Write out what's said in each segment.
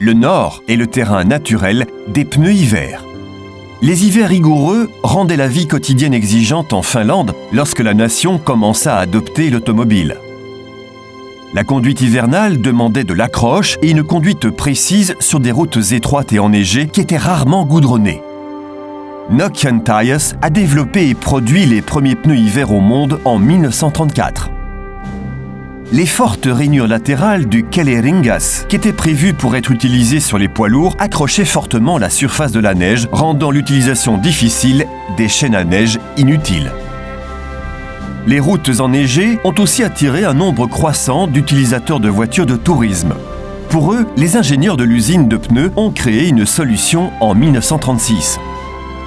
Le Nord est le terrain naturel des pneus hiver. Les hivers rigoureux rendaient la vie quotidienne exigeante en Finlande lorsque la nation commença à adopter l'automobile. La conduite hivernale demandait de l'accroche et une conduite précise sur des routes étroites et enneigées qui étaient rarement goudronnées. Nokian Tyres a développé et produit les premiers pneus hiver au monde en 1934. Les fortes rainures latérales du Källeringas, qui étaient prévues pour être utilisées sur les poids lourds, accrochaient fortement la surface de la neige, rendant l'utilisation difficile des chaînes à neige inutiles. Les routes enneigées ont aussi attiré un nombre croissant d'utilisateurs de voitures de tourisme. Pour eux, les ingénieurs de l'usine de pneus ont créé une solution en 1936.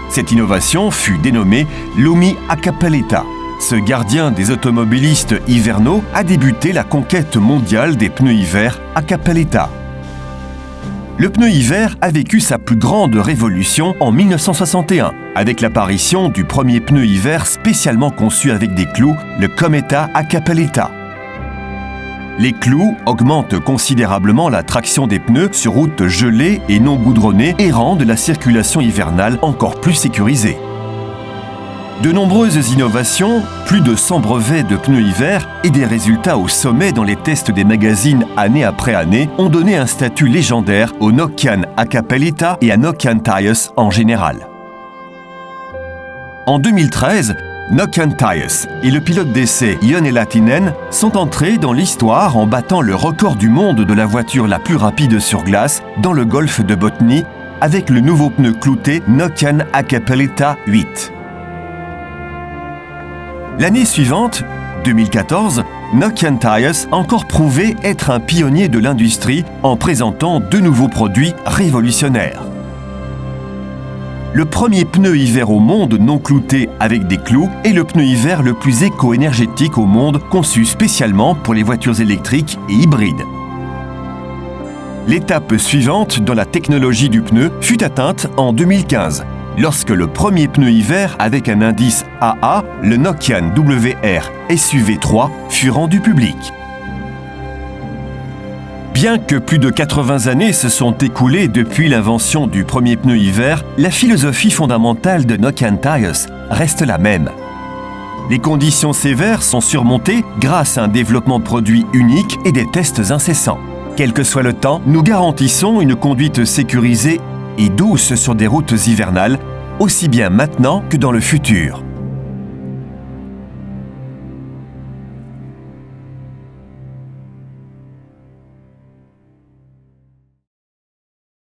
Cette innovation fut dénommée Lumi Hakkapeliitta. Ce gardien des automobilistes hivernaux a débuté la conquête mondiale des pneus hiver Hakkapeliitta. Le pneu hiver a vécu sa plus grande révolution en 1961, avec l'apparition du premier pneu hiver spécialement conçu avec des clous, le Kometa Hakkapeliitta. Les clous augmentent considérablement la traction des pneus sur routes gelées et non goudronnées et rendent la circulation hivernale encore plus sécurisée. De nombreuses innovations, plus de 100 brevets de pneus hiver et des résultats au sommet dans les tests des magazines année après année ont donné un statut légendaire au Nokian Hakkapeliitta et à Nokian Tyres en général. En 2013, Nokian Tyres et le pilote d'essai Joni Lahtinen sont entrés dans l'histoire en battant le record du monde de la voiture la plus rapide sur glace dans le golfe de Botnie avec le nouveau pneu clouté Nokian Hakkapeliitta 8. L'année suivante, 2014, Nokian Tyres a encore prouvé être un pionnier de l'industrie en présentant deux nouveaux produits révolutionnaires. Le premier pneu hiver au monde non clouté avec des clous est le pneu hiver le plus éco-énergétique au monde, conçu spécialement pour les voitures électriques et hybrides. L'étape suivante dans la technologie du pneu fut atteinte en 2015, lorsque le premier pneu hiver avec un indice AA, le Nokian WR SUV3, fut rendu public. Bien que plus de 80 années se sont écoulées depuis l'invention du premier pneu hiver, la philosophie fondamentale de Nokian Tyres reste la même. Les conditions sévères sont surmontées grâce à un développement produit unique et des tests incessants. Quel que soit le temps, nous garantissons une conduite sécurisée et douce sur des routes hivernales, aussi bien maintenant que dans le futur.